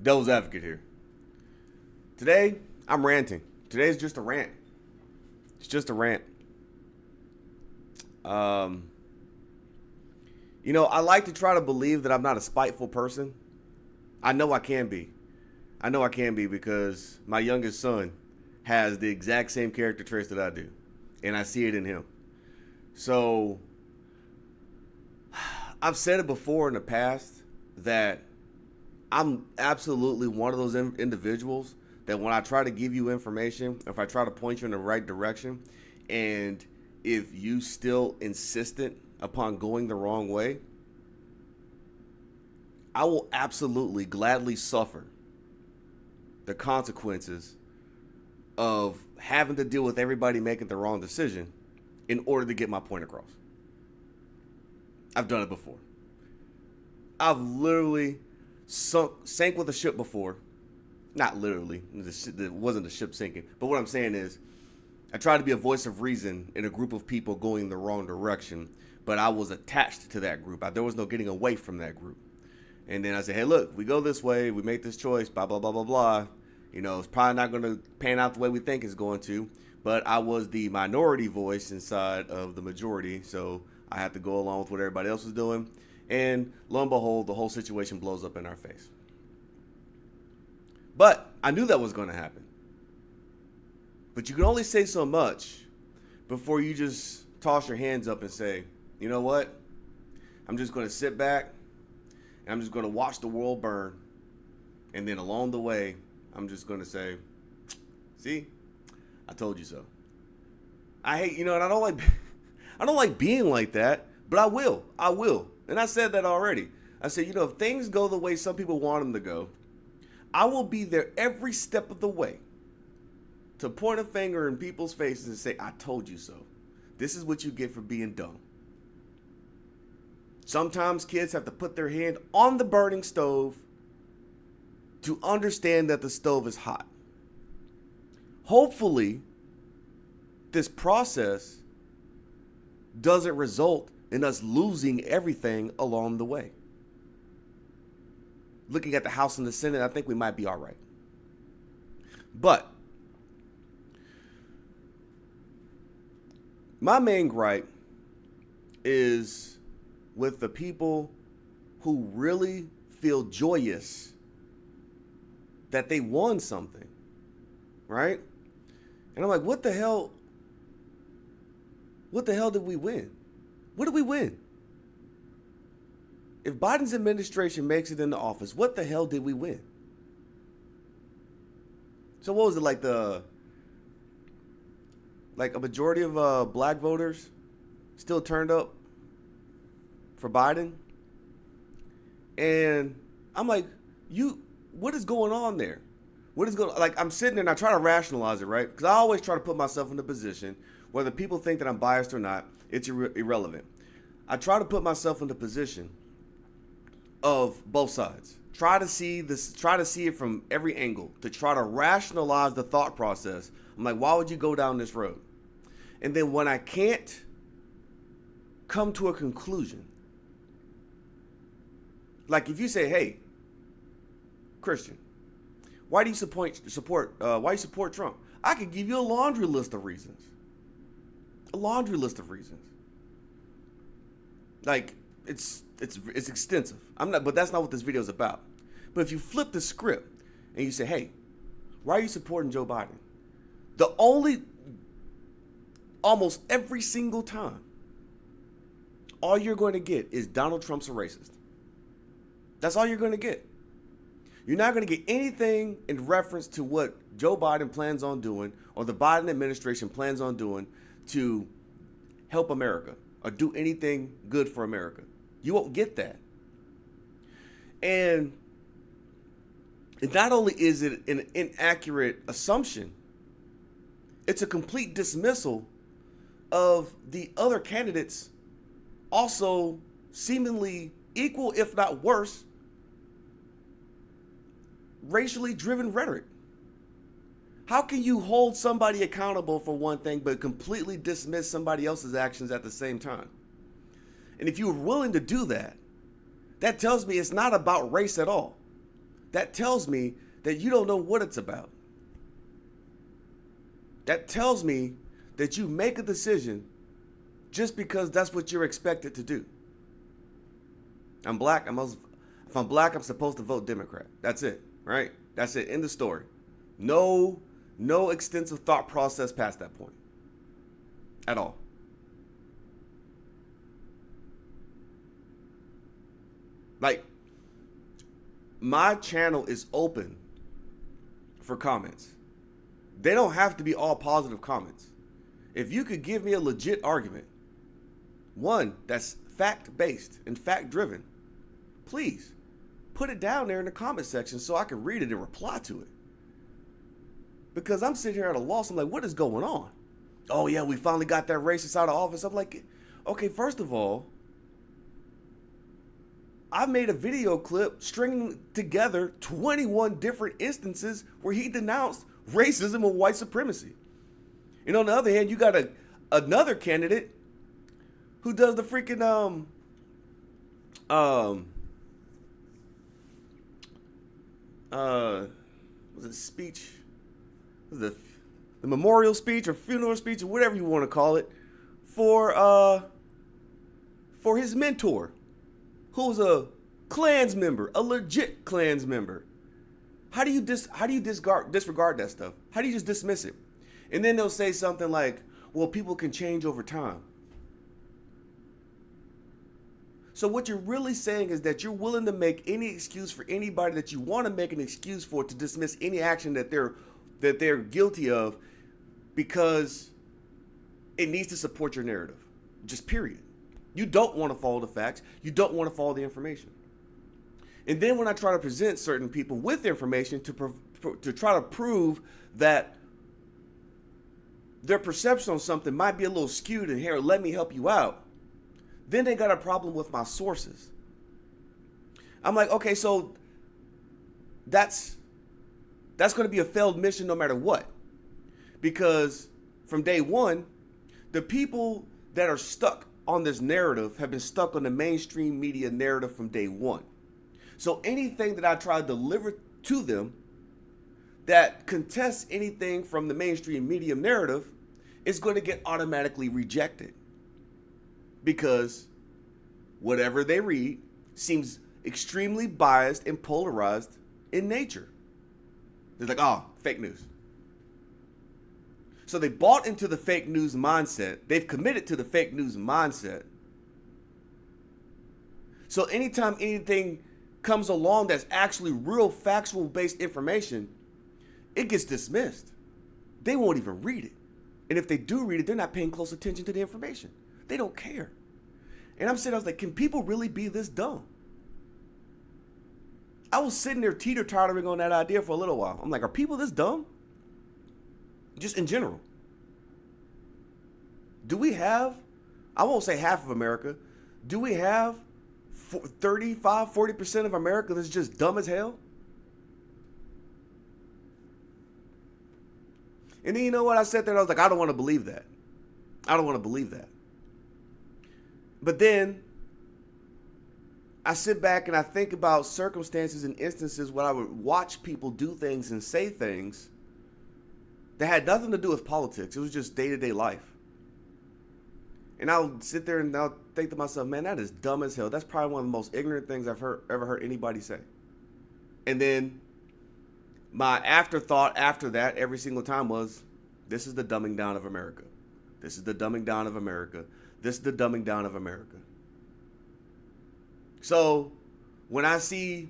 Devil's advocate here. Today, I'm ranting. Today's just a rant. It's just a rant. Um, I like to try to believe that I'm not a spiteful person. I know I can be. I know I can be because my youngest son has the exact same character traits that I do, and I see it in him. So, I've said it before in the past that I'm absolutely one of those individuals that when I try to give you information, if I try to point you in the right direction, and if you still insistent upon going the wrong way, I will absolutely gladly suffer the consequences of having to deal with everybody making the wrong decision in order to get my point across. I've done it before. I've literally sank with a ship before. Not literally. It wasn't a ship sinking. But what I'm saying is, I tried to be a voice of reason in a group of people going the wrong direction, but I was attached to that group. There was no getting away from that group. And then I said, hey, look, we go this way, we make this choice, blah, blah, blah, blah, blah. It's probably not going to pan out the way we think it's going to, but I was the minority voice inside of the majority, so I had to go along with what everybody else was doing. And lo and behold, the whole situation blows up in our face. But I knew that was going to happen. But you can only say so much before you just toss your hands up and say, you know what? I'm just going to sit back and I'm just going to watch the world burn. And then along the way, I'm just going to say, see, I told you so. I hate, and I don't like being like that, but I will. And I said that already. I said, if things go the way some people want them to go, I will be there every step of the way to point a finger in people's faces and say, I told you so. This is what you get for being dumb. Sometimes kids have to put their hand on the burning stove to understand that the stove is hot. Hopefully, this process doesn't result in us losing everything along the way. Looking at the House and the Senate, I think we might be all right. But my main gripe is with the people who really feel joyous that they won something, right? And I'm like, what the hell? What the hell did we win? What did we win? If Biden's administration makes it into office, what the hell did we win? So what was it, like a majority of black voters still turned up for Biden? And I'm like, what is going on there? I'm sitting there and I try to rationalize it, right? Because I always try to put myself in the position, whether people think that I'm biased or not, it's irrelevant. I try to put myself in the position of both sides. Try to see it from every angle, to try to rationalize the thought process. I'm like, why would you go down this road? And then when I can't come to a conclusion, like if you say, hey, Christian, why do you support Trump? I could give you a laundry list of reasons. Like, it's extensive. But that's not what this video is about. But if you flip the script and you say, hey, why are you supporting Joe Biden? Almost every single time, all you're going to get is Donald Trump's a racist. That's all you're going to get. You're not going to get anything in reference to what Joe Biden plans on doing or the Biden administration plans on doing to help America or do anything good for America. You won't get that. And not only is it an inaccurate assumption, it's a complete dismissal of the other candidates also seemingly equal, if not worse, racially driven rhetoric. How can you hold somebody accountable for one thing but completely dismiss somebody else's actions at the same time? And if you're willing to do that, that tells me it's not about race at all. that tells me that you don't know what it's about. That tells me that you make a decision just because that's what you're expected to do. I'm black. If I'm black, I'm supposed to vote Democrat. That's it, right? That's it. End of story. No extensive thought process past that point at all. Like, my channel is open for comments. They don't have to be all positive comments. If you could give me a legit argument, one that's fact-based and fact-driven, please put it down there in the comment section so I can read it and reply to it. Because I'm sitting here at a loss. I'm like, what is going on? Oh, yeah, we finally got that racist out of office. I'm like, okay, first of all, I made a video clip stringing together 21 different instances where he denounced racism and white supremacy. And on the other hand, you got another candidate who does the freaking was it speech? Was it the memorial speech or funeral speech or whatever you want to call it for his mentor, who's a Klans member, a legit Klans member. How do you disregard that stuff? How do you just dismiss it? And then they'll say something like, well, people can change over time. So what you're really saying is that you're willing to make any excuse for anybody that you want to make an excuse for to dismiss any action that they're guilty of because it needs to support your narrative. Just period. You don't want to follow the facts. You don't want to follow the information. And then when I try to present certain people with information to try to prove that their perception on something might be a little skewed and here, let me help you out, then they got a problem with my sources. I'm like, okay, so that's going to be a failed mission no matter what. Because from day one, the people that are stuck on this narrative have been stuck on the mainstream media narrative from day one. So anything that I try to deliver to them that contests anything from the mainstream media narrative is going to get automatically rejected. Because whatever they read seems extremely biased and polarized in nature. They're like, oh, fake news. So they bought into the fake news mindset. They've committed to the fake news mindset. So anytime anything comes along that's actually real factual based information, it gets dismissed. They won't even read it. And if they do read it, they're not paying close attention to the information. They don't care. And I was like, can people really be this dumb? I was sitting there teeter-tottering on that idea for a little while. I'm like, are people this dumb? Just in general. Do we have, I won't say half of America, do we have 35, 40% of America that's just dumb as hell? And then you know what? I sat there and I was like, I don't want to believe that. I don't want to believe that. But then I sit back and I think about circumstances and instances where I would watch people do things and say things that had nothing to do with politics. It was just day-to-day life. And I'll sit there and I'll think to myself, man, that is dumb as hell. That's probably one of the most ignorant things I've ever heard anybody say. And then my afterthought after that every single time was, this is the dumbing down of America. This is the dumbing down of America. This is the dumbing down of America. So when I see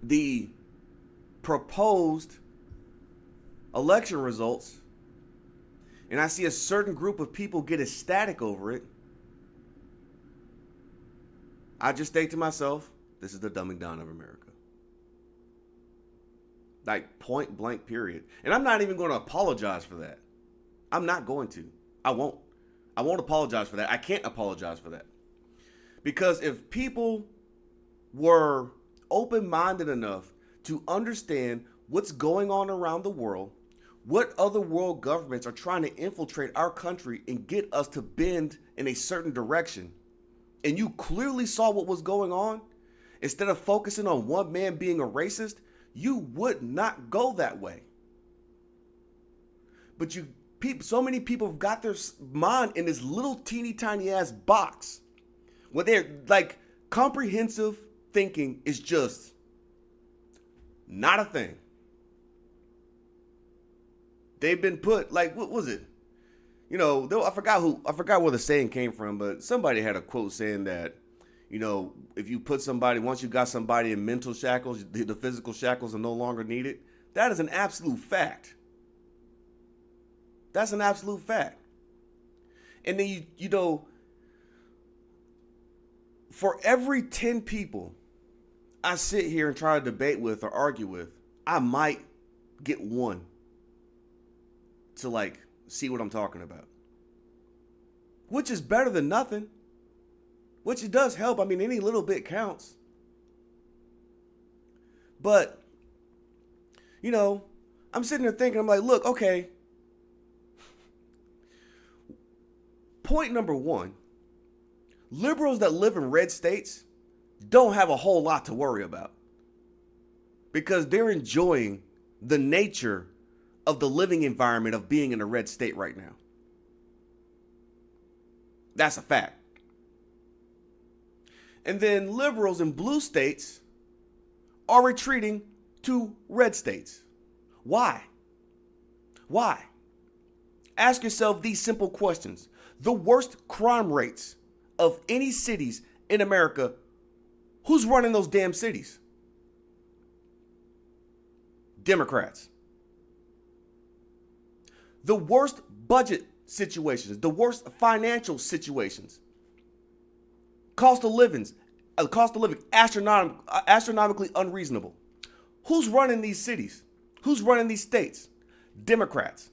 the proposed election results and I see a certain group of people get ecstatic over it, I just think to myself, this is the dumbing down of America. Like, point blank, period. And I'm not even going to apologize for that. I'm not going to. I won't apologize for that. I can't apologize for that. Because if people were open-minded enough to understand what's going on around the world, what other world governments are trying to infiltrate our country and get us to bend in a certain direction, and you clearly saw what was going on, instead of focusing on one man being a racist, you would not go that way. But so many people have got their mind in this little teeny tiny ass box where they're like, comprehensive thinking is just not a thing. They've been put, like, what was it? You know, I forgot where the saying came from, but somebody had a quote saying that, you know, if you put somebody, once you got somebody in mental shackles, the physical shackles are no longer needed. That is an absolute fact. That's an absolute fact. And then, you know, for every 10 people I sit here and try to debate with or argue with, I might get one to like see what I'm talking about. Which is better than nothing. Which it does help. I mean, any little bit counts. But, you know, I'm sitting there thinking, I'm like, look, okay. Point number one, liberals that live in red states don't have a whole lot to worry about. Because they're enjoying the nature of the living environment of being in a red state right now. That's a fact. And then liberals in blue states are retreating to red states. Why? Why? Ask yourself these simple questions. The worst crime rates of any cities in America, who's running those damn cities? Democrats. The worst budget situations, the worst financial situations, cost of living astronomically unreasonable. Who's running these cities? Who's running these states? Democrats.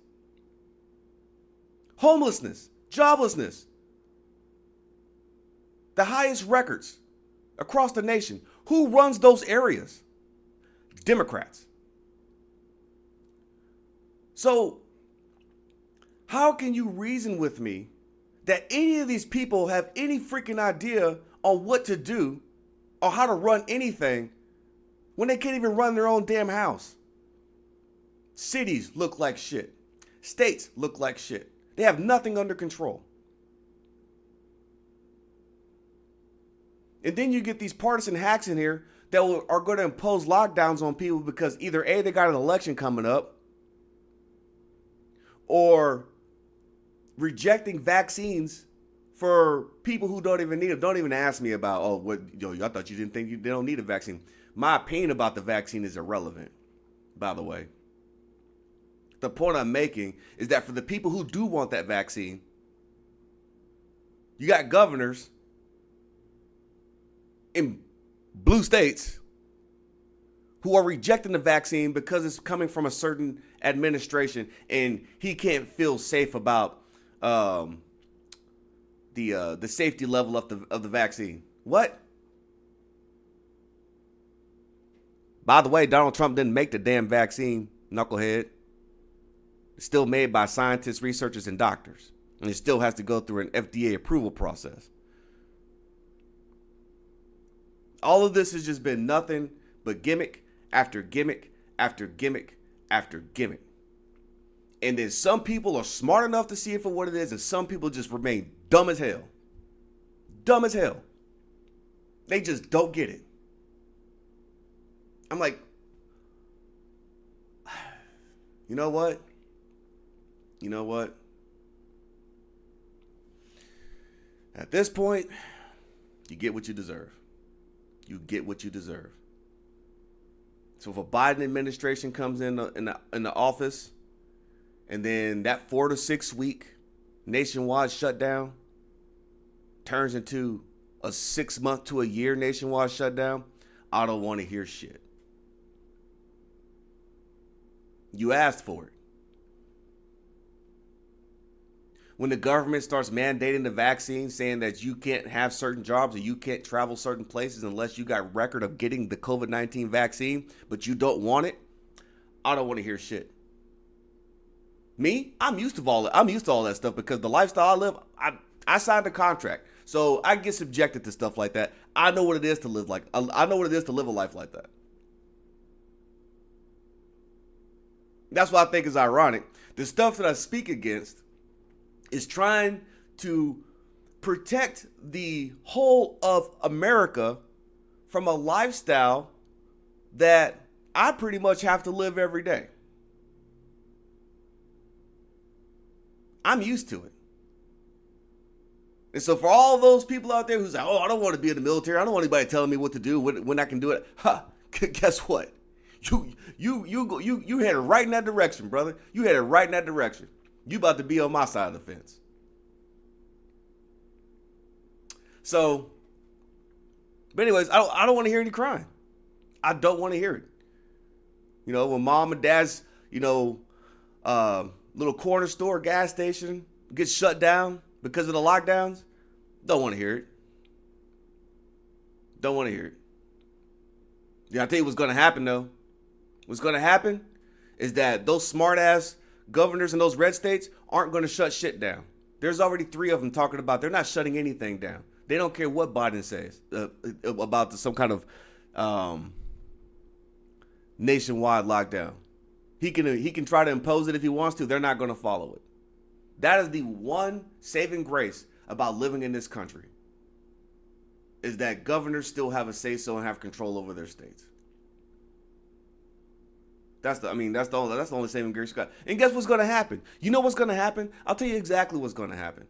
Homelessness, joblessness, the highest records across the nation. Who runs those areas? Democrats. So, how can you reason with me that any of these people have any freaking idea on what to do or how to run anything when they can't even run their own damn house? Cities look like shit. States look like shit. They have nothing under control. And then you get these partisan hacks in here that are going to impose lockdowns on people because either A, they got an election coming up, or rejecting vaccines for people who don't even need them. Don't even ask me about, I thought you didn't think they don't need a vaccine. My opinion about the vaccine is irrelevant, by the way. The point I'm making is that for the people who do want that vaccine, you got governors in blue states who are rejecting the vaccine because it's coming from a certain administration and he can't feel safe about the safety level of the vaccine. What? By the way, Donald Trump didn't make the damn vaccine, knucklehead. It's still made by scientists, researchers, and doctors. And it still has to go through an FDA approval process. All of this has just been nothing but gimmick after gimmick after gimmick after gimmick. And then some people are smart enough to see it for what it is, and some people just remain dumb as hell. Dumb as hell. They just don't get it. I'm like, you know what? You know what? At this point, you get what you deserve. You get what you deserve. So if a Biden administration comes in the office, and then that 4 to 6 week nationwide shutdown turns into a 6 month to a year nationwide shutdown, I don't want to hear shit. You asked for it. When the government starts mandating the vaccine, saying that you can't have certain jobs or you can't travel certain places unless you got record of getting the COVID-19 vaccine, but you don't want it, I don't want to hear shit. Me, I'm used to all that stuff because the lifestyle I live, I signed a contract. So I get subjected to stuff like that. I know what it is to live like. I know what it is to live a life like that. That's what I think is ironic. The stuff that I speak against is trying to protect the whole of America from a lifestyle that I pretty much have to live every day. I'm used to it. And so for all those people out there who's like, oh, I don't want to be in the military. I don't want anybody telling me what to do when I can do it. Guess what? You headed right in that direction, brother. You headed right in that direction. You about to be on my side of the fence. So, but anyways, I don't want to hear any crying. I don't want to hear it. You know, when mom and dad's, little corner store, gas station gets shut down because of the lockdowns, don't want to hear it. Don't want to hear it. Yeah, I'll tell you what's going to happen, though. What's going to happen is that those smart-ass governors in those red states aren't going to shut shit down. There's already 3 of them talking about they're not shutting anything down. They don't care what Biden says about some kind of nationwide lockdown. He can try to impose it if he wants to. They're not going to follow it. That is the one saving grace about living in this country, is that governors still have a say-so and have control over their states. That's the only saving grace you got. And guess what's going to happen? You know what's going to happen? I'll tell you exactly what's going to happen.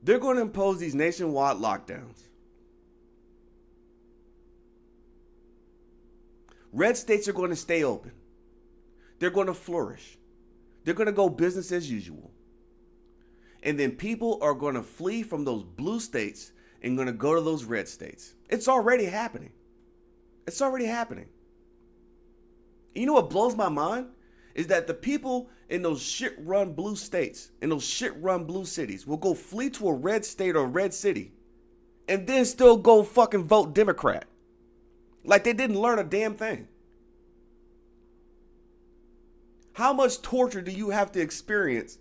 They're going to impose these nationwide lockdowns. Red states are going to stay open. They're going to flourish. They're going to go business as usual. And then people are going to flee from those blue states and going to go to those red states. It's already happening. It's already happening. You know what blows my mind? Is that the people in those shit-run blue states, in those shit-run blue cities, will go flee to a red state or a red city and then still go fucking vote Democrat. Like they didn't learn a damn thing. How much torture do you have to experience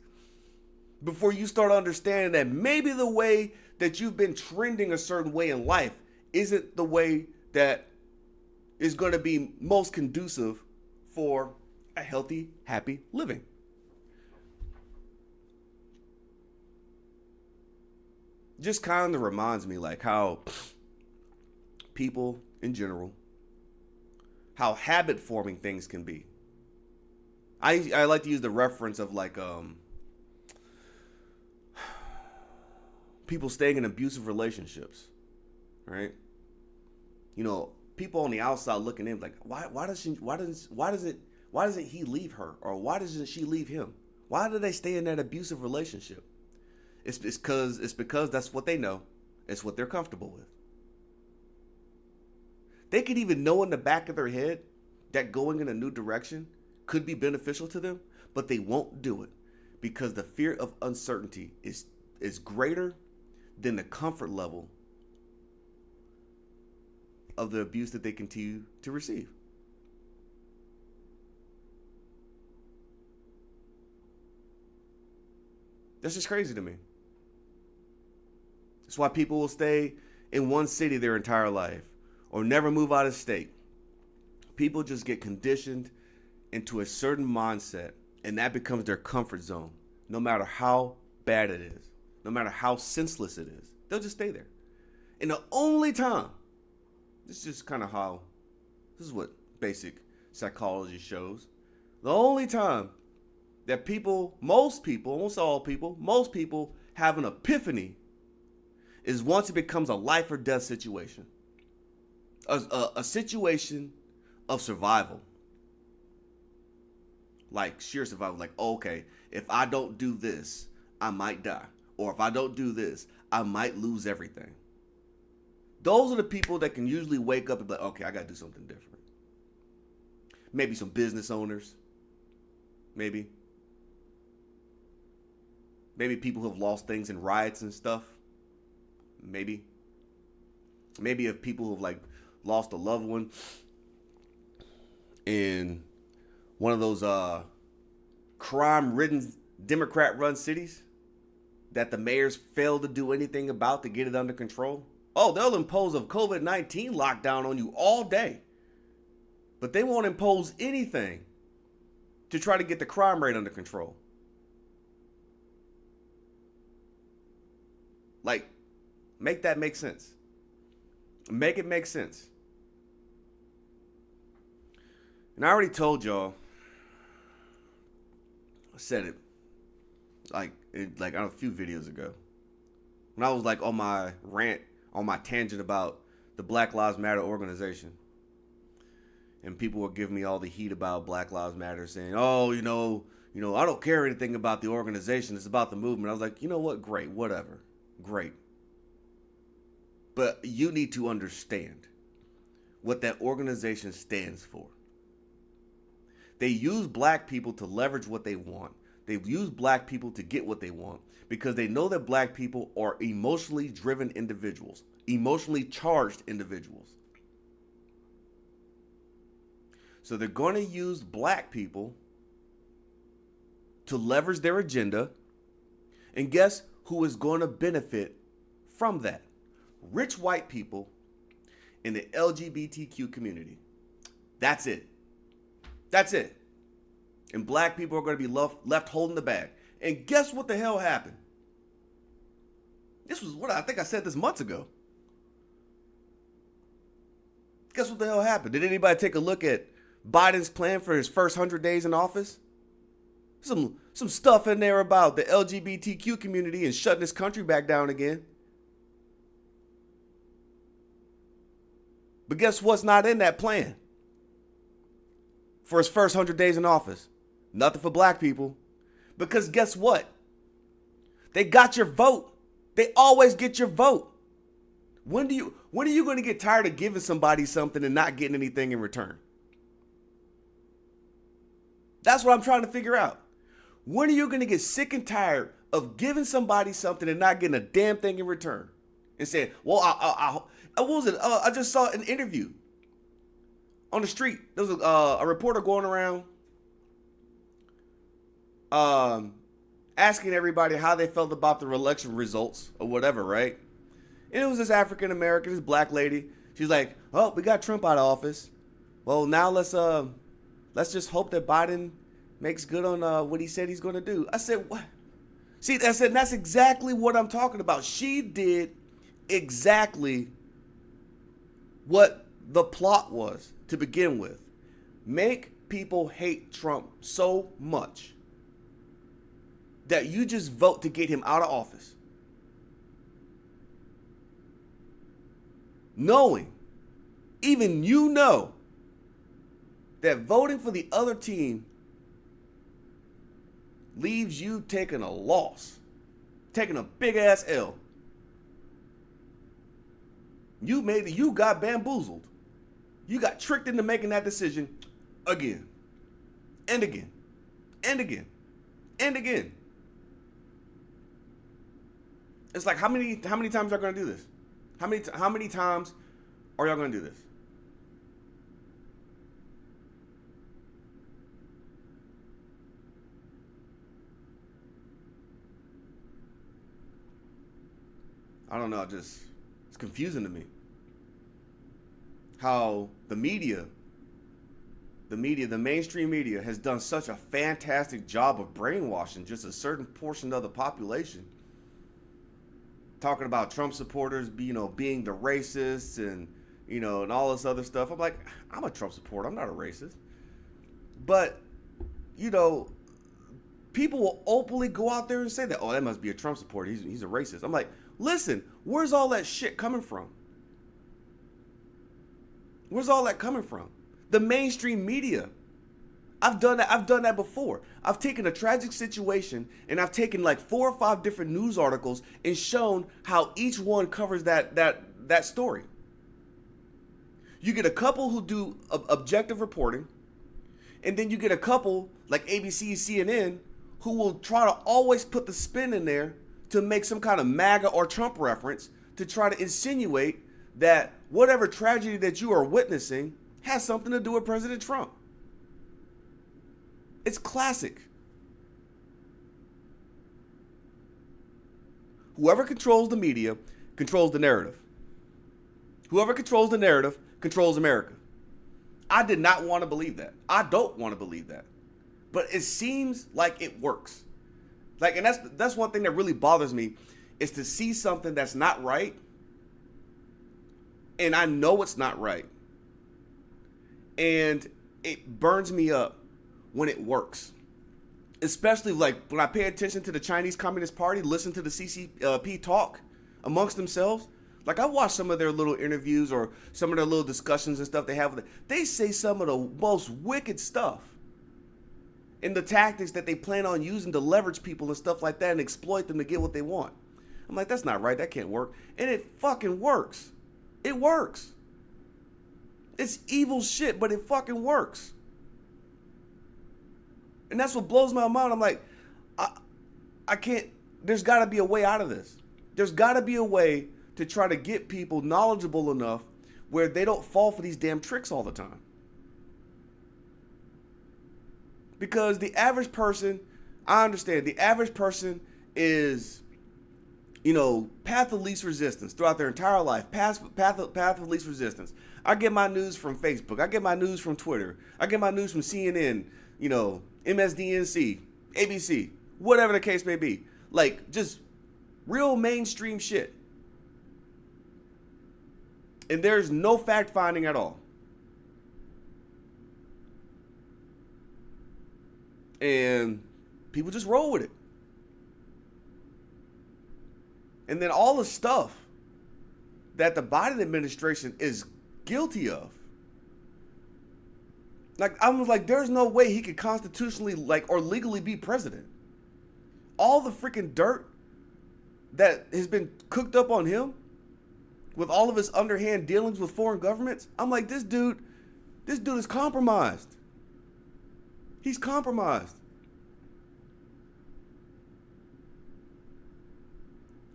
before you start understanding that maybe the way that you've been trending a certain way in life isn't the way that is going to be most conducive for a healthy, happy living? Just kind of reminds me like how people in general, how habit forming things can be. I like to use the reference of like people staying in abusive relationships, right? You know, people on the outside looking in like, why doesn't he leave her, or why doesn't she leave him? Why do they stay in that abusive relationship? It's because that's what they know. It's what they're comfortable with. They could even know in the back of their head that going in a new direction could be beneficial to them, but they won't do it because the fear of uncertainty is greater than the comfort level of the abuse that they continue to receive. That's just crazy to me. That's why people will stay in one city their entire life or never move out of state. People just get conditioned into a certain mindset, and that becomes their comfort zone, no matter how bad it is, no matter how senseless it is. They'll just stay there. And the only time, this is just kind of how, this is what basic psychology shows. The only time that most people have an epiphany is once it becomes a life or death situation. A situation of survival. Like sheer survival. Like, okay, if I don't do this, I might die. Or if I don't do this, I might lose everything. Those are the people that can usually wake up and be like, okay, I got to do something different. Maybe some business owners. Maybe people who have lost things in riots and stuff. Maybe if people who have like lost a loved one in one of those crime-ridden Democrat-run cities that the mayors failed to do anything about to get it under control. Oh, they'll impose a COVID-19 lockdown on you all day. But they won't impose anything to try to get the crime rate under control. Like, make that make sense. Make it make sense. And I already told y'all, I said it like a few videos ago, when I was like on my rant, on my tangent about the Black Lives Matter organization. And people were giving me all the heat about Black Lives Matter, saying, oh, I don't care anything about the organization. It's about the movement. I was like, you know what? Great. Whatever. Great. But you need to understand what that organization stands for. They use black people to leverage what they want. They use black people to get what they want because they know that black people are emotionally driven individuals, emotionally charged individuals. So they're going to use black people to leverage their agenda. And guess who is going to benefit from that? Rich white people in the LGBTQ community. That's it. That's it. And black people are going to be left holding the bag. And guess what the hell happened? This was what I think I said this months ago. Guess what the hell happened? Did anybody take a look at Biden's plan for his first 100 days in office? Some stuff in there about the LGBTQ community and shutting this country back down again. But guess what's not in that plan for his first 100 days in office? Nothing for black people. Because guess what? They got your vote. They always get your vote. When are you going to get tired of giving somebody something and not getting anything in return? That's what I'm trying to figure out. When are you going to get sick and tired of giving somebody something and not getting a damn thing in return? And saying, well, what was it? I just saw an interview on the street. There was a reporter going around asking everybody how they felt about the election results or whatever, right? And it was this African American, this black lady. She's like, oh, we got Trump out of office. Well, now let's just hope that Biden makes good on what he said he's going to do. I said, what? See, that's exactly what I'm talking about. She did exactly what the plot was to begin with. Make people hate Trump so much that you just vote to get him out of office. Knowing, even you know, that voting for the other team leaves you taking a loss, taking a big ass L. You got bamboozled. You got tricked into making that decision again and again and again and again. It's like how many times are y'all gonna do this? How many times are y'all gonna do this? I don't know, it's confusing to me. How the mainstream media has done such a fantastic job of brainwashing just a certain portion of the population. Talking about Trump supporters, being the racists and all this other stuff. I'm like, I'm a Trump supporter. I'm not a racist. But, people will openly go out there and say that, oh, that must be a Trump supporter. He's a racist. I'm like, listen, where's all that shit coming from? Where's all that coming from? The mainstream media. I've done that before. I've taken a tragic situation and I've taken like 4 or 5 different news articles and shown how each one covers that story. You get a couple who do objective reporting, and then you get a couple like ABC, CNN, who will try to always put the spin in there to make some kind of MAGA or Trump reference to try to insinuate that whatever tragedy that you are witnessing has something to do with President Trump. It's classic. Whoever controls the media controls the narrative. Whoever controls the narrative controls America. I did not want to believe that. I don't want to believe that. But it seems like it works. Like, and that's one thing that really bothers me, is to see something that's not right, and I know it's not right, and it burns me up when it works. Especially like when I pay attention to the Chinese Communist Party, listen to the CCP talk amongst themselves. Like, I watch some of their little interviews or some of their little discussions and stuff they have with it. They say some of the most wicked stuff. And the tactics that they plan on using to leverage people and stuff like that and exploit them to get what they want. I'm like, that's not right. That can't work. And it fucking works. It works. It's evil shit, but it fucking works. And that's what blows my mind. I'm like, I can't, there's got to be a way out of this. There's got to be a way to try to get people knowledgeable enough where they don't fall for these damn tricks all the time. Because the average person, I understand, the average person is, path of least resistance throughout their entire life. Path of least resistance. I get my news from Facebook. I get my news from Twitter. I get my news from CNN, MSDNC, ABC, whatever the case may be. Like, just real mainstream shit. And there's no fact finding at all. And people just roll with it. And then all the stuff that the Biden administration is guilty of. Like, I was like, there's no way he could constitutionally, or legally be president. All the freaking dirt that has been cooked up on him with all of his underhand dealings with foreign governments. I'm like, this dude is compromised. He's compromised.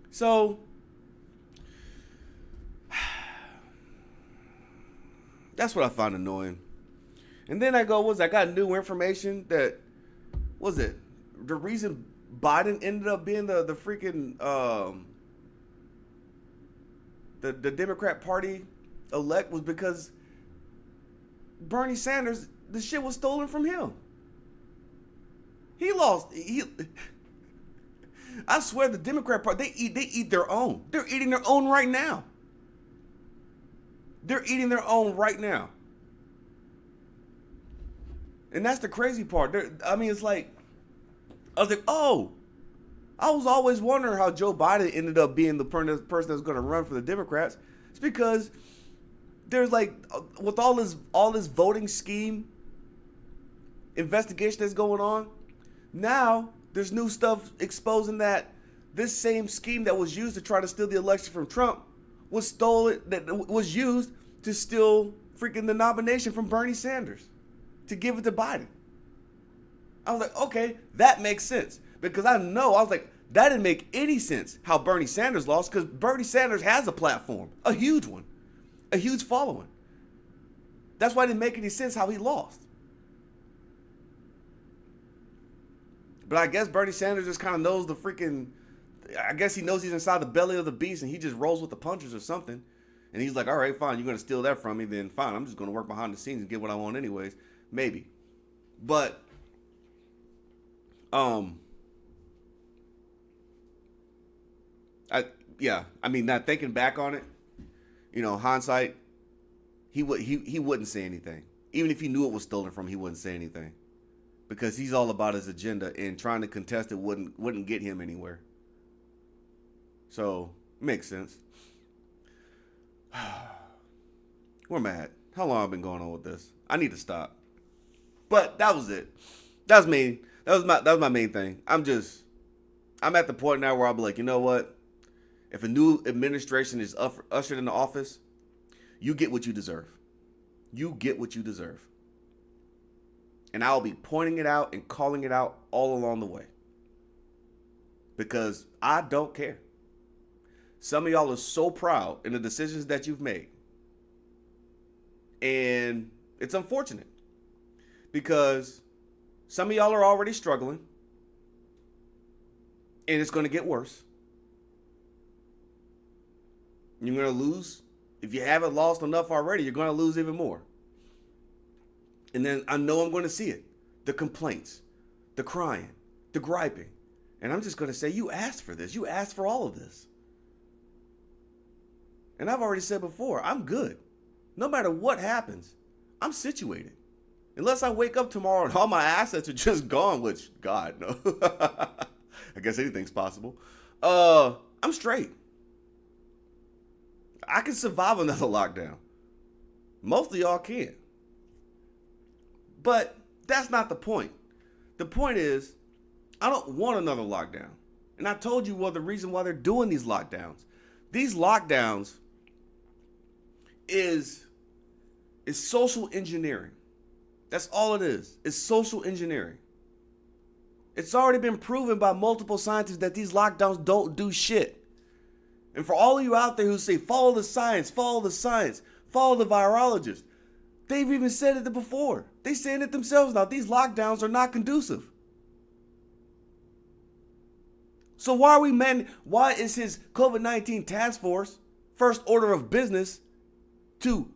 So, that's what I find annoying. And then I got new information that, the reason Biden ended up being the freaking, the Democrat Party elect was because Bernie Sanders, the shit was stolen from him. He lost. I swear the Democrat Party, they eat their own. They're eating their own right now. They're eating their own right now. And that's the crazy part. It's like, I was like, oh, I was always wondering how Joe Biden ended up being the person that's going to run for the Democrats. It's because there's like, with all this voting scheme investigation that's going on, now there's new stuff exposing that this same scheme that was used to try to steal the election from Trump was stolen, that was used to steal freaking the nomination from Bernie Sanders to give it to Biden. I was like, okay, that makes sense. Because I was like, that didn't make any sense how Bernie Sanders lost, because Bernie Sanders has a platform, a huge one, a huge following. That's why it didn't make any sense how he lost. But I guess Bernie Sanders just kind of knows I guess he knows he's inside the belly of the beast and he just rolls with the punches or something. And he's like, all right, fine, you're going to steal that from me, then fine, I'm just going to work behind the scenes and get what I want anyways. Maybe. But, now thinking back on it, hindsight, he wouldn't say anything. Even if he knew it was stolen from him, he wouldn't say anything. Because he's all about his agenda, and trying to contest it wouldn't get him anywhere. So, makes sense. Where am I at? How long have I been going on with this? I need to stop. But that was it. That was me. That was my main thing. I'm at the point now where I'll be like, you know what? If a new administration is ushered into office, you get what you deserve. You get what you deserve. And I'll be pointing it out and calling it out all along the way. Because I don't care. Some of y'all are so proud in the decisions that you've made. And it's unfortunate. Because some of y'all are already struggling. And it's going to get worse. You're going to lose. If you haven't lost enough already, you're going to lose even more. And then I know I'm going to see it. the complaints, the crying, the griping. And I'm just going to say, you asked for this. You asked for all of this. And I've already said before, I'm good. No matter what happens, I'm situated. Unless I wake up tomorrow and all my assets are just gone, which, God, no. I guess anything's possible. I'm straight. I can survive another lockdown. Most of y'all can't. But that's not the point. The point is, I don't want another lockdown. And I told you the reason why they're doing these lockdowns. These lockdowns is social engineering. That's all it is. It's social engineering. It's already been proven by multiple scientists that these lockdowns don't do shit. And for all of you out there who say, follow the science, follow the science, follow the virologist, they've even said it before. They're saying it themselves now. These lockdowns are not conducive. So why is his COVID-19 task force first order of business to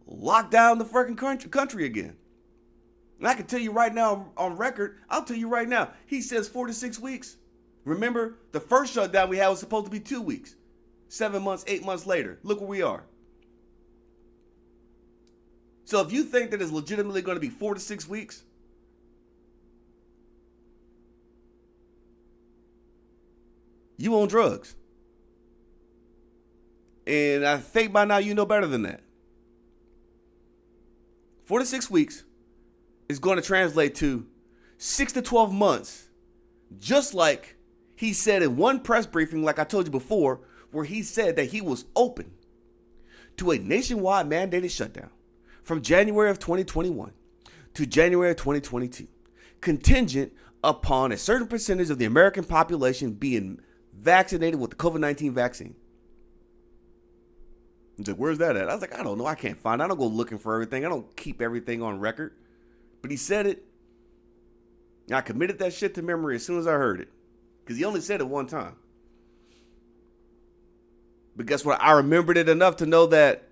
lock down the freaking country again? And I can tell you right now on record, I'll tell you right now, he says 4 to 6 weeks. Remember, the first shutdown we had was supposed to be 2 weeks. 7 months, 8 months later, look where we are. So if you think that it's legitimately going to be 4 to 6 weeks, you on drugs. And I think by now you know better than that. 4 to 6 weeks is going to translate to 6 to 12 months. Just like he said in one press briefing, like I told you before, where he said that he was open to a nationwide mandated shutdown from January of 2021 to January of 2022, contingent upon a certain percentage of the American population being vaccinated with the COVID-19 vaccine. He's like, where's that at? I was like, I don't know. I can't find it. I don't go looking for everything. I don't keep everything on record. But he said it. And I committed that shit to memory as soon as I heard it. Because he only said it one time. But guess what? I remembered it enough to know that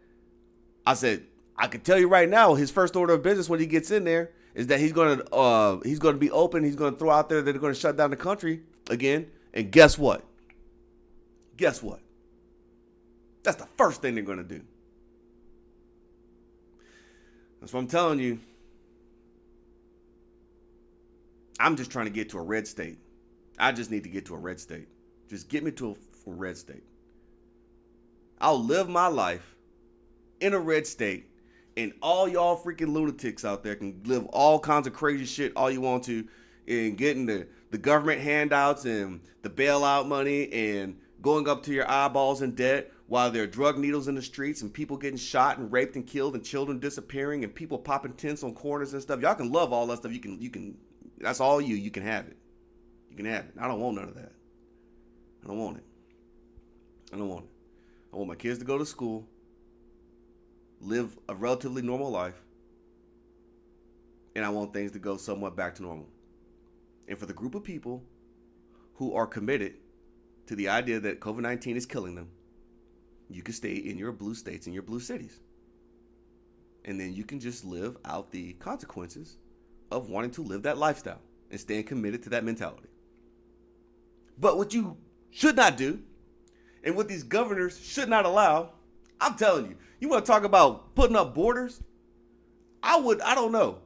I said, I can tell you right now, his first order of business when he gets in there is that he's going to be open. He's going to throw out there that they're going to shut down the country again. And guess what? Guess what? That's the first thing they're going to do. That's what I'm telling you. I'm just trying to get to a red state. I just need to get to a red state. Just get me to a red state. I'll live my life in a red state, and all y'all freaking lunatics out there can live all kinds of crazy shit all you want to, and getting the government handouts and the bailout money and going up to your eyeballs in debt while there are drug needles in the streets and people getting shot and raped and killed and children disappearing and people popping tents on corners and stuff. Y'all can love all that stuff. You can. That's all you can have it. You can have it. I don't want none of that. I don't want it. I don't want it. I want my kids to go to school, live a relatively normal life, and I want things to go somewhat back to normal. And for the group of people who are committed to the idea that COVID-19 is killing them, you can stay in your blue states and your blue cities. And then you can just live out the consequences of wanting to live that lifestyle and staying committed to that mentality. But what you should not do, and what these governors should not allow, I'm telling you, you want to talk about putting up borders? I don't know.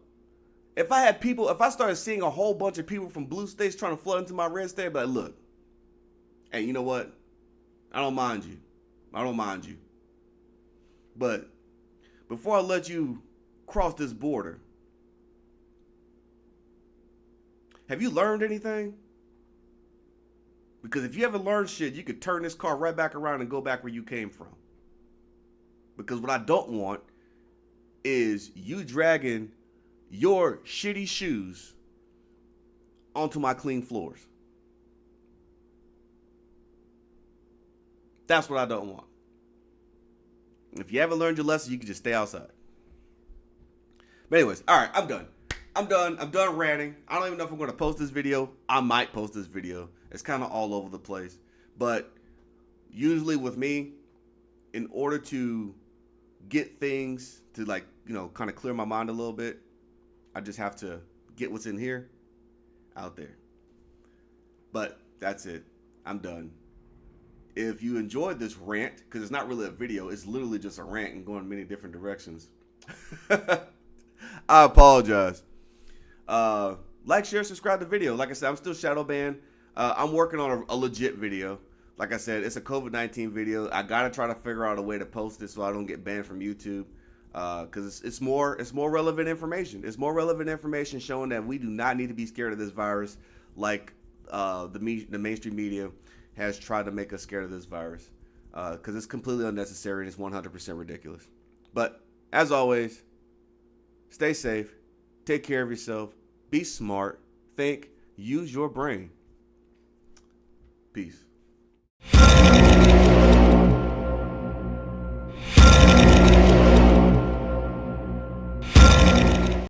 If I started seeing a whole bunch of people from blue states trying to flood into my red state, I'd be like, look, hey, you know what? I don't mind you. But before I let you cross this border, have you learned anything? Because if you haven't learned shit, you could turn this car right back around and go back where you came from. Because what I don't want is you dragging your shitty shoes onto my clean floors. That's what I don't want. If you haven't learned your lesson, you can just stay outside. But anyways, all right, I'm done. I'm done ranting. I don't even know if I'm going to post this video. I might post this video. It's kind of all over the place. But usually with me, in order to get things to kind of clear my mind a little bit, I just have to get what's in here out there. But that's it. I'm done. If you enjoyed this rant, because it's not really a video, it's literally just a rant and going many different directions. I apologize. Like, share, subscribe to the video. Like I said, I'm still shadow banned. I'm working on a legit video. Like I said, it's a COVID-19 video. I gotta try to figure out a way to post it so I don't get banned from YouTube. Because it's more relevant information. It's more relevant information showing that we do not need to be scared of this virus, like the mainstream media has tried to make us scared of this virus. Because it's completely unnecessary and it's 100% ridiculous. But as always, stay safe, take care of yourself, be smart, think, use your brain. Peace.